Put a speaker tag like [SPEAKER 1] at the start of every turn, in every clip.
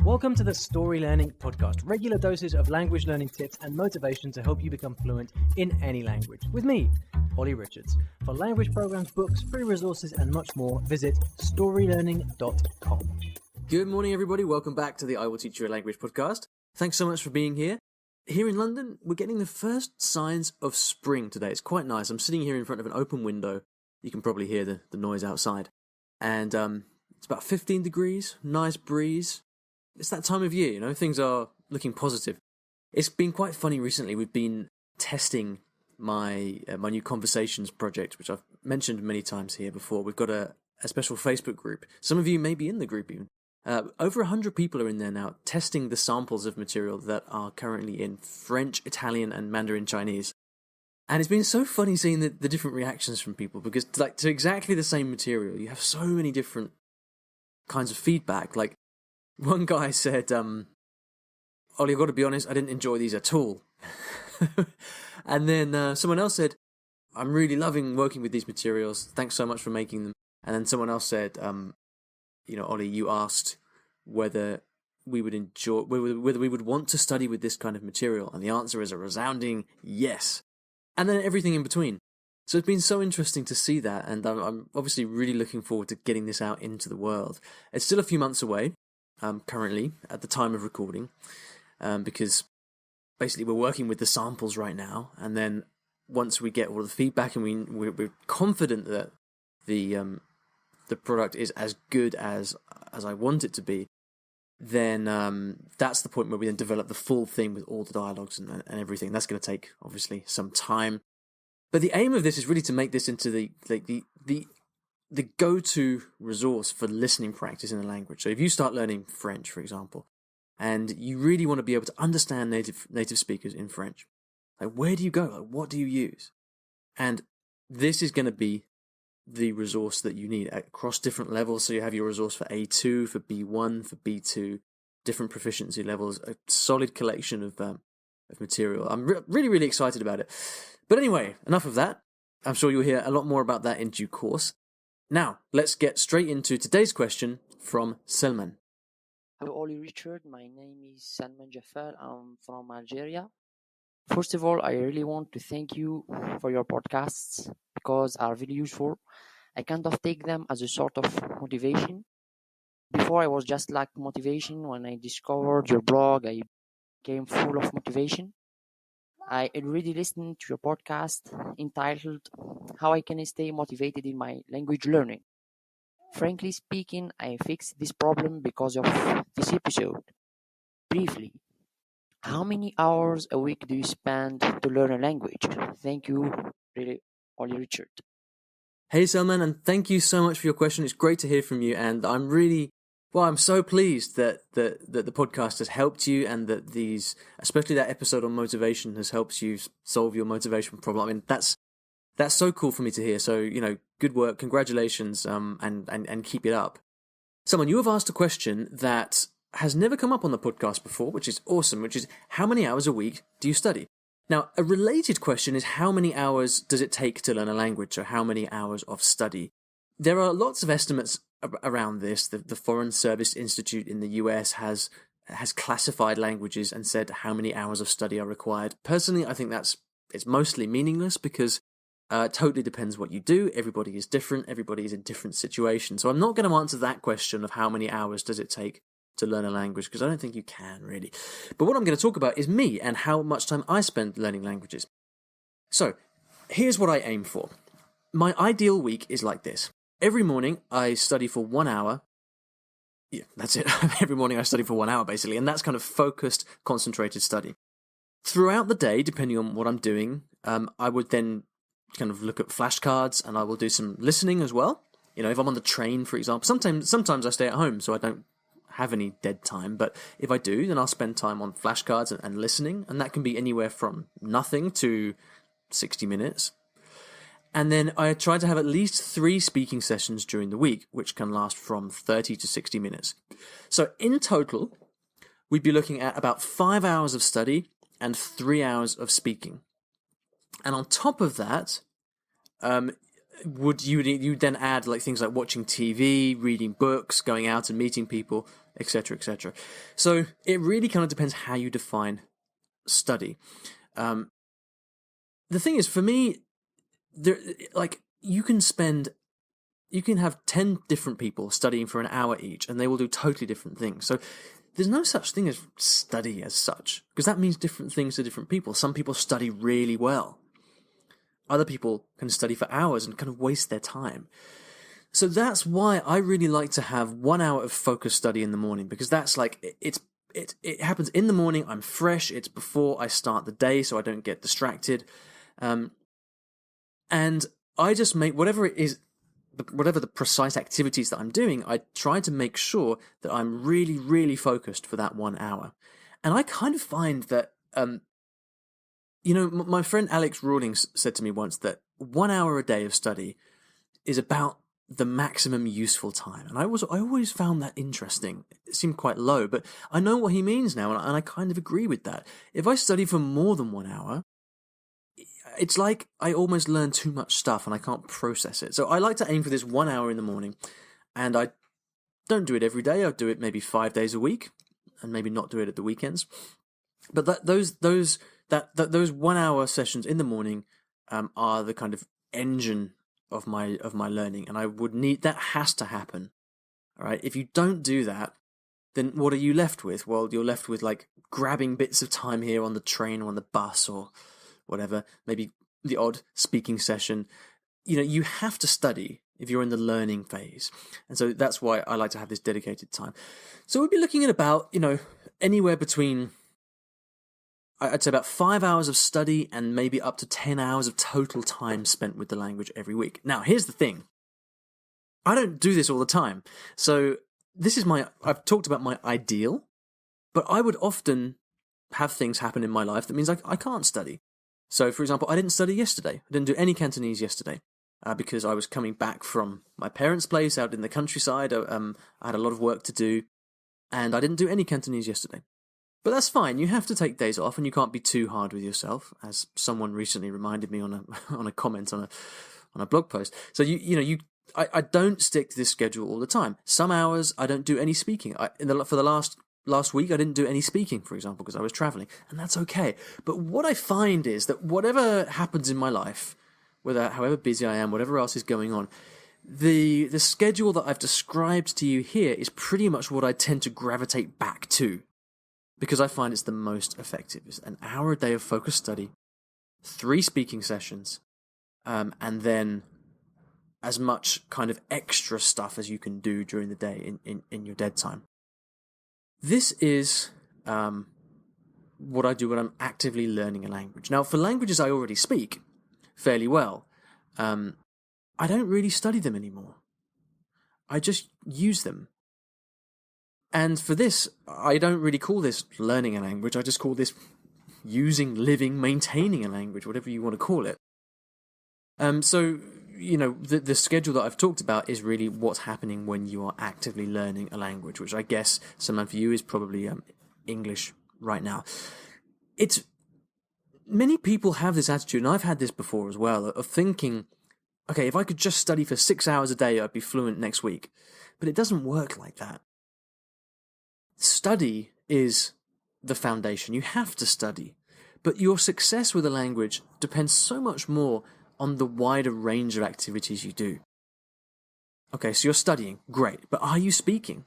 [SPEAKER 1] Welcome to the Story Learning Podcast, regular doses of language learning tips and motivation to help you become fluent in any language. With me, Olly Richards. For language programs, books, free resources, and much more, visit StoryLearning.com.
[SPEAKER 2] Good morning, everybody. Welcome back to the I Will Teach You a Language podcast. Thanks so much for being here. Here in London, we're getting the first signs of spring today. It's quite nice. I'm sitting here in front of an open window. You can probably hear the noise outside. And it's about 15 degrees, nice breeze. It's that time of year, you know, things are looking positive. It's been quite funny recently. We've been testing my new conversations project, which I've mentioned many times here before. We've got a special Facebook group. Some of you may be in the group even. Over 100 people are in there now testing the samples of material that are currently in French, Italian, and Mandarin Chinese. And it's been so funny seeing the different reactions from people because to exactly the same material, you have so many different kinds of feedback. Like, one guy said, Olly, I've got to be honest, I didn't enjoy these at all. And then someone else said, I'm really loving working with these materials. Thanks so much for making them. And then someone else said, Olly, you asked whether we would enjoy, whether we would want to study with this kind of material. And the answer is a resounding yes. And then everything in between. So it's been so interesting to see that. And I'm obviously really looking forward to getting this out into the world. It's still a few months away. Currently, at the time of recording, because basically we're working with the samples right now, and then once we get all the feedback and we're confident that the product is as good as I want it to be, then that's the point where we then develop the full thing with all the dialogues and everything. That's going to take obviously some time, but the aim of this is really to make this into the go-to resource for listening practice in a language. So if you start learning French, for example, and you really want to be able to understand native speakers in French, like where do you go? Like, what do you use? And this is going to be the resource that you need across different levels. So you have your resource for A2, for B1, for B2, different proficiency levels, a solid collection of material. I'm really, really excited about it. But anyway, enough of that. I'm sure you'll hear a lot more about that in due course. Now, let's get straight into today's question from Selman.
[SPEAKER 3] Hello, Olly Richard. My name is Salman Jafar. I'm from Algeria. First of all, I really want to thank you for your podcasts because are very useful. I kind of take them as a sort of motivation. Before, I was just like motivation. When I discovered your blog, I became full of motivation. I already listened to your podcast entitled How I Can Stay Motivated in My Language Learning. Frankly speaking, I fixed this problem because of this episode. Briefly, how many hours a week do you spend to learn a language? Thank you, really, Olly Richard.
[SPEAKER 2] Hey Salman, and thank you so much for your question. It's great to hear from you, and I'm so pleased that the podcast has helped you, and that especially that episode on motivation has helped you solve your motivation problem. I mean, that's so cool for me to hear. So, good work, congratulations, and keep it up. Someone, you have asked a question that has never come up on the podcast before, which is awesome, which is how many hours a week do you study? Now, a related question is how many hours does it take to learn a language? So how many hours of study? There are lots of estimates around this. The Foreign Service Institute in the US has classified languages and said how many hours of study are required. Personally, I think it's mostly meaningless because it totally depends what you do. Everybody is different. Everybody is in different situations. So I'm not going to answer that question of how many hours does it take to learn a language, because I don't think you can really. But what I'm going to talk about is me and how much time I spend learning languages. So here's what I aim for. My ideal week is like this. Every morning I study for 1 hour. Yeah, that's it. Every morning I study for 1 hour basically, and that's kind of focused, concentrated study. Throughout the day, depending on what I'm doing, I would then kind of look at flashcards, and I will do some listening as well. If I'm on the train, for example, sometimes I stay at home, so I don't have any dead time, but if I do, then I'll spend time on flashcards and listening, and that can be anywhere from nothing to 60 minutes. And then I try to have at least 3 speaking sessions during the week, which can last from 30 to 60 minutes. So in total, we'd be looking at about 5 hours of study and 3 hours of speaking. And on top of that, would you then add like things like watching TV, reading books, going out and meeting people, etc., etc. So it really kind of depends how you define study. The thing is, for me, there like you can have 10 different people studying for an hour each, and they will do totally different things. So there's no such thing as study as such, because that means different things to different people. Some people study really well. Other people can study for hours and kind of waste their time. So that's why I really like to have 1 hour of focused study in the morning, because that's like, it happens in the morning, I'm fresh, it's before I start the day, so I don't get distracted. And I just make whatever the precise activities that I'm doing, I try to make sure that I'm really, really focused for that 1 hour. And I kind of find that, my friend Alex Rawlings said to me once that 1 hour a day of study is about the maximum useful time. And I always found that interesting. It seemed quite low, but I know what he means now, and I kind of agree with that. If I study for more than 1 hour, it's like I almost learn too much stuff and I can't process it. So I like to aim for this 1 hour in the morning, and I don't do it every day. I'll do it maybe 5 days a week, and maybe not do it at the weekends. But those 1 hour sessions in the morning are the kind of engine of my learning, and I would need that. Has to happen. All right. If you don't do that, then what are you left with? Well, you're left with like grabbing bits of time here on the train or on the bus or whatever, maybe the odd speaking session. You have to study if you're in the learning phase. And so that's why I like to have this dedicated time. So we'd be looking at about, anywhere between, I'd say about 5 hours of study and maybe up to 10 hours of total time spent with the language every week. Now, here's the thing. I don't do this all the time. So this is I've talked about my ideal, but I would often have things happen in my life that means I can't study. So, for example, I didn't study yesterday. I didn't do any Cantonese yesterday because I was coming back from my parents' place out in the countryside. I had a lot of work to do, and I didn't do any Cantonese yesterday. But that's fine. You have to take days off, and you can't be too hard with yourself, as someone recently reminded me on a comment on a blog post. So I don't stick to this schedule all the time. Some hours I don't do any speaking. For the last week, I didn't do any speaking, for example, because I was traveling, and that's okay. But what I find is that whatever happens in my life, however busy I am, whatever else is going on, the schedule that I've described to you here is pretty much what I tend to gravitate back to, because I find it's the most effective. It's an hour a day of focused study, 3 speaking sessions, and then as much kind of extra stuff as you can do during the day in your dead time. This is what I do when I'm actively learning a language. Now, for languages I already speak fairly well, I don't really study them anymore. I just use them. And for this, I don't really call this learning a language. I just call this using, living, maintaining a language, whatever you want to call it. So, the schedule that I've talked about is really what's happening when you are actively learning a language, which I guess, Salman, for you is probably English right now. Many people have this attitude, and I've had this before as well, of thinking, okay, if I could just study for 6 hours a day, I'd be fluent next week. But it doesn't work like that. Study is the foundation. You have to study. But your success with a language depends so much more on the wider range of activities you do. Okay, so you're studying, great, but are you speaking?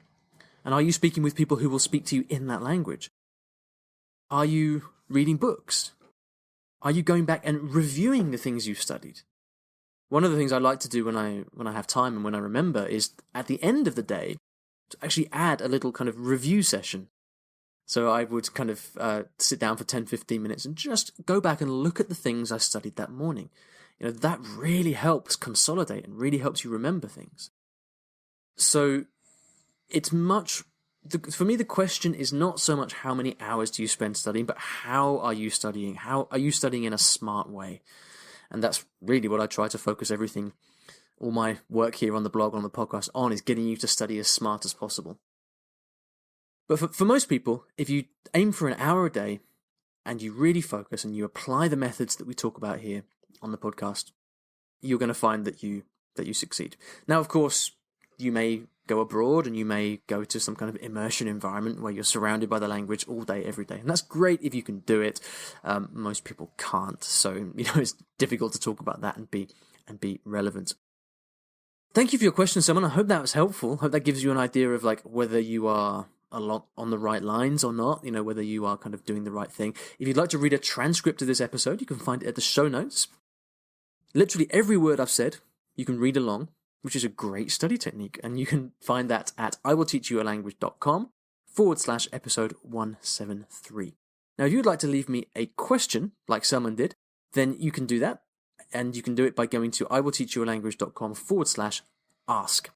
[SPEAKER 2] And are you speaking with people who will speak to you in that language? Are you reading books? Are you going back and reviewing the things you've studied? One of the things I like to do when I have time and when I remember is at the end of the day to actually add a little kind of review session. So I would kind of sit down for 10-15 minutes and just go back and look at the things I studied that morning. That really helps consolidate and really helps you remember things. So it's for me, the question is not so much how many hours do you spend studying, but how are you studying? How are you studying in a smart way? And that's really what I try to focus all my work here on the blog, on the podcast on, is getting you to study as smart as possible. But for most people, if you aim for an hour a day and you really focus and you apply the methods that we talk about here on the podcast, you're going to find that you succeed. Now, of course, you may go abroad and you may go to some kind of immersion environment where you're surrounded by the language all day, every day. And that's great if you can do it. Most people can't. So, it's difficult to talk about that and be relevant. Thank you for your question, Simon. I hope that was helpful. I hope that gives you an idea of whether you are a lot on the right lines or not, whether you are kind of doing the right thing. If you'd like to read a transcript of this episode, you can find it at the show notes. Literally every word I've said, you can read along, which is a great study technique. And you can find that at iwillteachyoualanguage.com/episode 173. Now, if you'd like to leave me a question, like someone did, then you can do that. And you can do it by going to iwillteachyoualanguage.com/ask.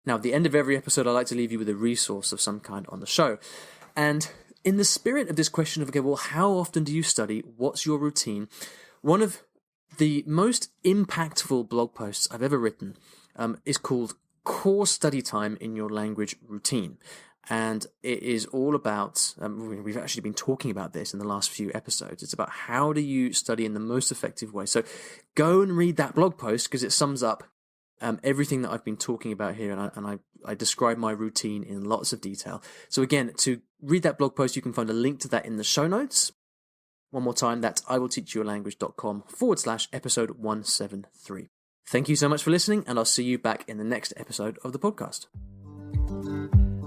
[SPEAKER 2] Now, at the end of every episode, I like to leave you with a resource of some kind on the show. And in the spirit of this question of, how often do you study? What's your routine? One of the most impactful blog posts I've ever written is called Core Study Time in Your Language Routine. And it is all about, we've actually been talking about this in the last few episodes. It's about how do you study in the most effective way. So go and read that blog post because it sums up everything that I've been talking about here. And I describe my routine in lots of detail. So again, to read that blog post, you can find a link to that in the show notes. One more time, that's iwillteachyoualanguage.com/episode 173. Thank you so much for listening, and I'll see you back in the next episode of the podcast.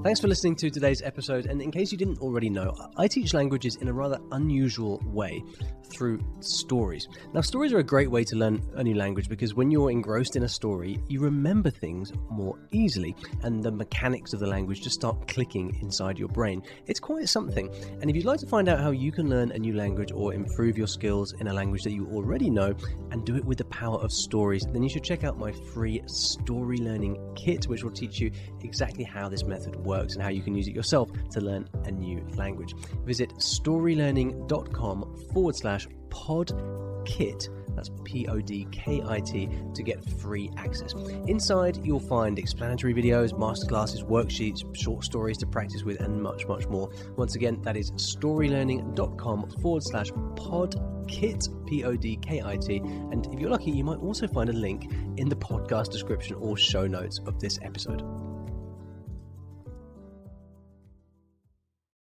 [SPEAKER 1] Thanks for listening to today's episode, and in case you didn't already know, I teach languages in a rather unusual way through stories. Now, stories are a great way to learn a new language because when you're engrossed in a story, you remember things more easily, and the mechanics of the language just start clicking inside your brain. It's quite something, and if you'd like to find out how you can learn a new language or improve your skills in a language that you already know and do it with the power of stories, then you should check out my free Story Learning Kit, which will teach you exactly how this method works and how you can use it yourself to learn a new language. Visit storylearning.com/podkit, that's PODKIT, to get free access. Inside, you'll find explanatory videos, masterclasses, worksheets, short stories to practice with, and much, much more. Once again, that is storylearning.com/podkit, PODKIT. And if you're lucky, you might also find a link in the podcast description or show notes of this episode.